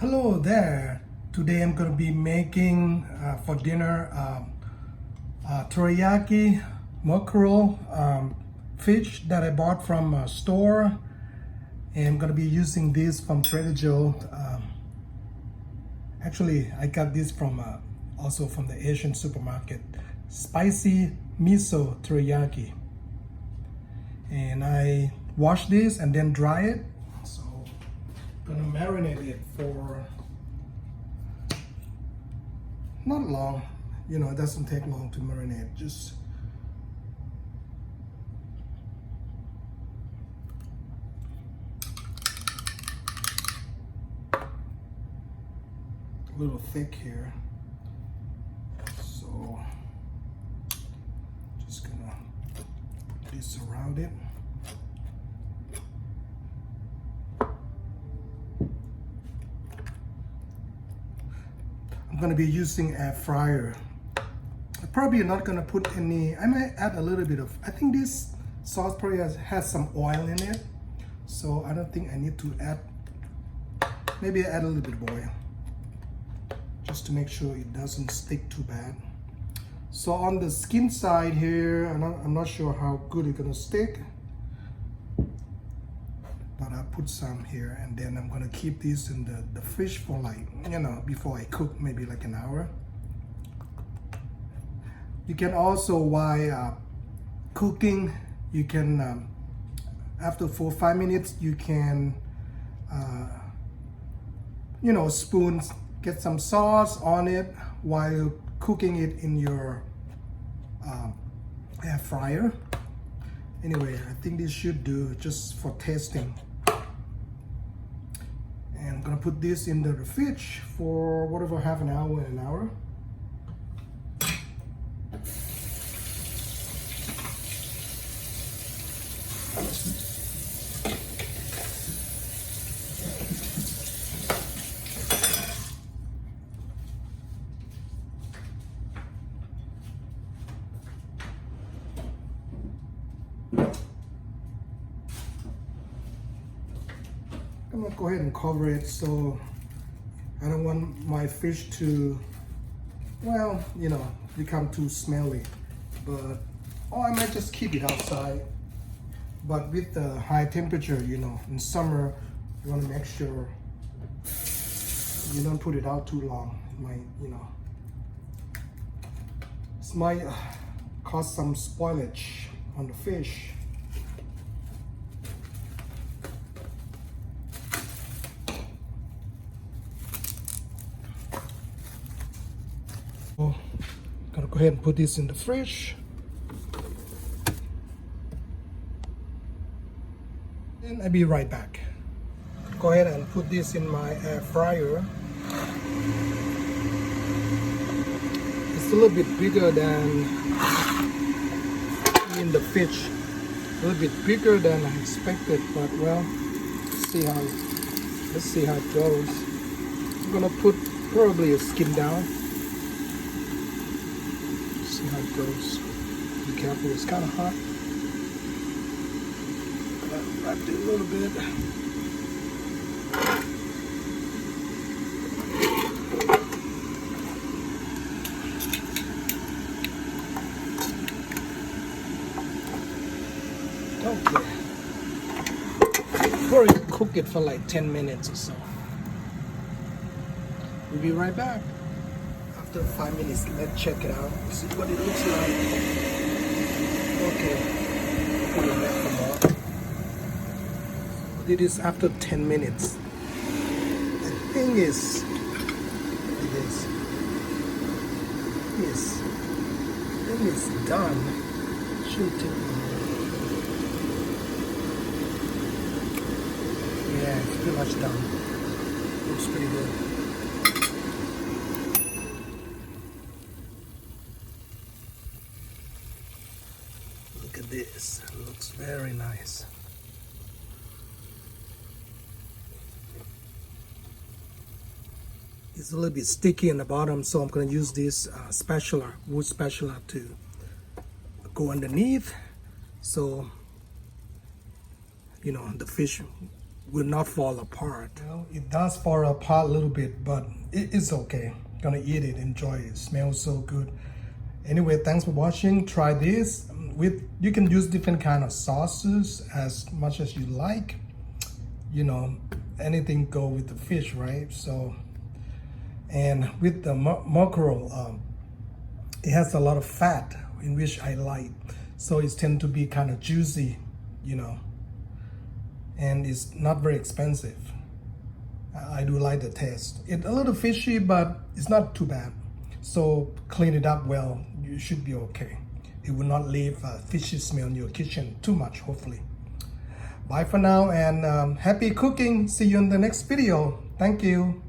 Hello there. Today I'm going to be making for dinner teriyaki Merkarel fish that I bought from a store, and I'm going to be using this from Trader Joe. Actually, I got this from also from the Asian supermarket. Spicy miso teriyaki, and I wash this and then dry it. So I'm gonna marinate it for not long, it doesn't take long to marinate, just a little thick here, so just gonna put this around it. I'm gonna be using a fryer. I'm probably not gonna put any, I might add a little bit of, I think this sauce probably has some oil in it, so I don't think I need to add, maybe I add a little bit of oil just to make sure it doesn't stick too bad. So on the skin side here, I'm not sure how good it's gonna stick, but I put some here, and then I'm gonna keep this in the fish for like, before I cook, maybe like an hour. You can also, while cooking, you can, after 4 or 5 minutes, you can, spoons, get some sauce on it while cooking it in your air fryer. Anyway, I think this should do just for tasting. And I'm gonna put this in the fridge for whatever, half an hour. I'm gonna go ahead and cover it, so I don't want my fish to, become too smelly. But, or I might just keep it outside. But with the high temperature, in summer, you want to make sure you don't put it out too long. It might, this might cause some spoilage on the fish. So, gotta go ahead and put this in the fridge. And I'll be right back. Go ahead and put this in my air fryer. It's a little bit bigger than in the fish. A little bit bigger than I expected, but well, let's see how it goes. I'm gonna put probably a skin down. See how it goes. Be careful, it's kind of hot. Wrap it a little bit. Okay. Probably cook it for like 10 minutes or so. We'll be right back. After 5 minutes, let's check it out. See what it looks like. Okay. Put it back for more. It is after 10 minutes. The thing is, thing is done. Should take a minute. Yeah, it's pretty much done. Looks pretty good. Look at this. It looks very nice. It's a little bit sticky in the bottom, so I'm going to use this wood spatula to go underneath, so the fish will not fall apart. Well, it does fall apart a little bit, but it's okay. Gonna eat it, enjoy it. Smells so good. Anyway, thanks for watching. Try this. You can use different kind of sauces as much as you like. You know, anything go with the fish, right? So, and with the Merkarel, it has a lot of fat, in which I like. So it tends to be kind of juicy, you know, and it's not very expensive. I do like the taste. It's a little fishy, but it's not too bad. So clean it up well, you should be okay. It will not leave a fishy smell in your kitchen too much, hopefully. Bye for now, and happy cooking. See you in the next video. Thank you.